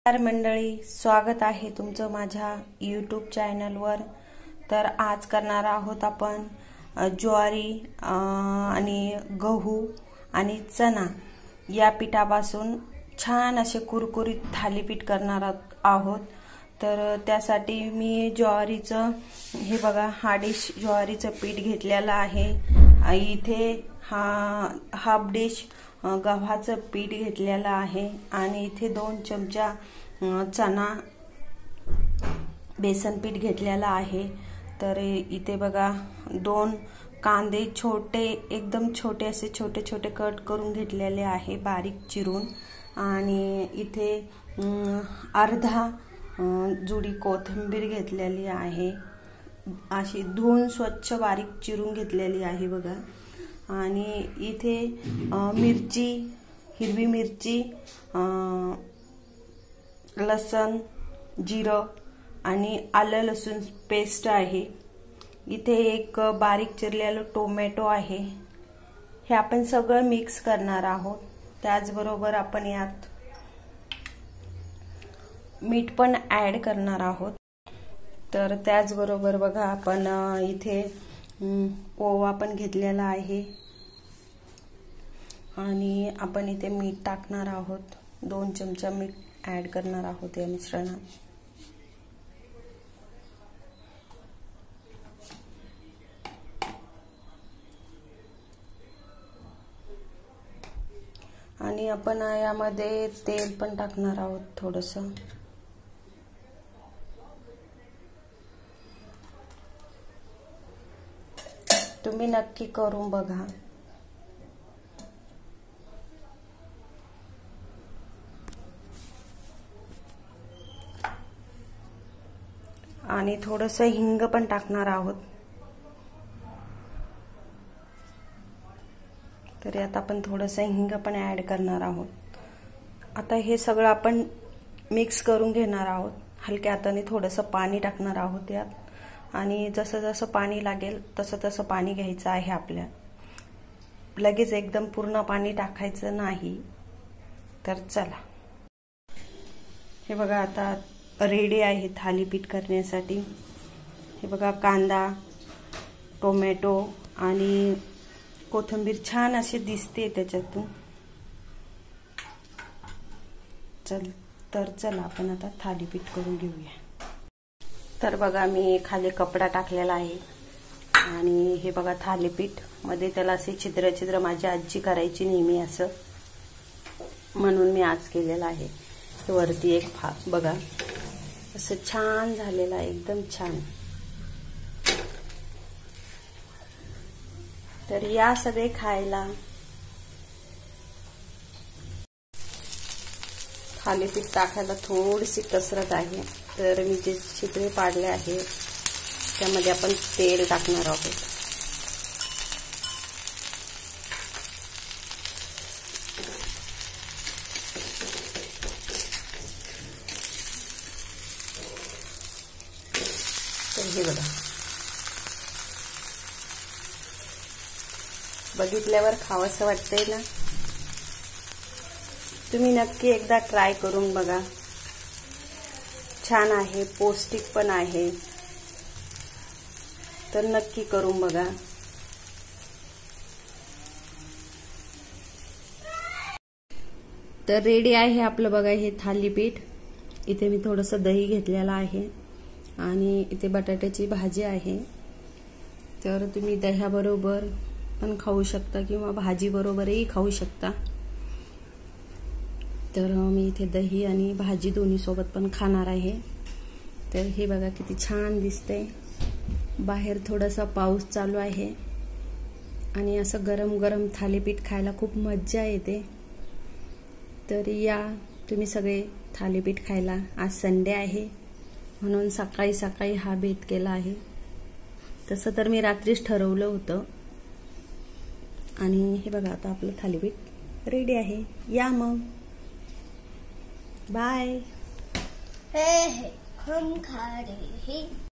नमस्कार मंडळी, स्वागत आहे तुमचं माझ्या यूट्यूब चॅनलवर। तर आज करणार आहोत आपण ज्वारी आणि गहू आणि चना या पिठापासून छान असे कुरकुरीत थालीपीठ करणार आहोत। तर त्यासाठी मी ज्वारीचं हे बघा हाफ ज्वारीचं पीठ घेतलेलं आहे। इथे हाफ डिश गव्हाचं पीठ घेतलेलं आहे आणि इथे 2 चमचा चना बेसन पीठ घेतलेलं आहे। तर इथे बघा 2 कांदे एकदम छोटे असे छोटे छोटे कट करून घेतलेले आहे बारीक चिरून। आणि इथे अर्धा जुडी कोथिंबीर घेतलेली आहे, अशी धुवून स्वच्छ बारीक चिरून घेतलेली आहे बघा। आणि इथे मिरची, हिरवी मिरची, लसण, जिरं आणि आलं लसूण पेस्ट आहे। इथे एक बारीक चिरलेलं टोमॅटो आहे। हे आपण सगळं मिक्स करणार आहोत। त्याचबरोबर आपण यात मीठ पण ऍड करणार आहोत। तर त्याचबरोबर बघा आपण इथे ओवा पण घेतलेला आहे आणि आपण इथे मीठ टाकणार आहोत। 2 चमचा मीठ ऍड करणार आहोत या मिश्रणात। आणि आपण यामध्ये तेल पण टाकणार आहोत थोडंसं। तुम्ही नक्की करून बघा। आणि थोडंसं हिंग पण टाकणार आहोत। तर यात आपण थोडंसं हिंग पण ऍड करणार आहोत। आता हे सगळं आपण मिक्स करून घेणार आहोत। हलक्या हाताने थोडंसं पाणी टाकणार आहोत यात। आणि जसं जसं पाणी लागेल तसं तसं पाणी घ्यायचं आहे आपल्या। लगेच एकदम पूर्ण पाणी टाकायचं नाही। तर चला, हे बघा आता रेडी आहे थालीपीठ करण्यासाठी। हे बघा कांदा, टोमॅटो आणि कोथिंबीर छान अशी दिसते त्याच्यातून। चला आपण आता थालीपीठ करून घेऊया। तर बघा मी खाली कपडा टाकलेला आहे आणि हे बघा थालीपीठ मध्ये त्याला असे छिद्र छिद्र माझी आजी करायची नेहमी असं, म्हणून मी आज केलेला आहे। वरती एक बघा असं छान झालेलं आहे, एकदम छान। तर या सगळे खायला। थालीपीठ टाकायला थोडीशी कसरत आहे। तर मी जे छिद्रे पाडले आहे त्यामध्ये आपण तेल टाकणार आहोत। तर हे बघा, बघितल्यावर खावंसं वाटतंय ना। तुम्ही नक्की एकदा ट्राय करून बघा, छान आहे, पौष्टिक पण आहे। तर नक्की करून बघा। तर रेडी आहे आपलं बघा हे थालीपीठ। इथे मी थोडंसं दही घेतलेलं आहे आणि इथे बटाट्याची भाजी आहे। तर तुम्ही दह्याबरोबर पण खाऊ शकता किंवा भाजी बरोबरही खाऊ शकता। तर मी इथे दही आणि भाजी दोन्ही सोबत पण खाणार आहे। तर हे बघा किती छान दिसतंय। बाहेर थोडासा पाऊस चालू आहे आणि असं गरम गरम थालीपीठ खायला खूप मज्जा येते। तर या तुम्ही सगळे थालीपीठ खायला। आज संडे आहे म्हणून सकाळी सकाळी हा बेत केला आहे। तसं तर मी रात्रीच ठरवलं होतं। आणि हे बघा आता आपलं थालीपीठ रेडी आहे। या मग, बाय। हे हम खा रहे हैं।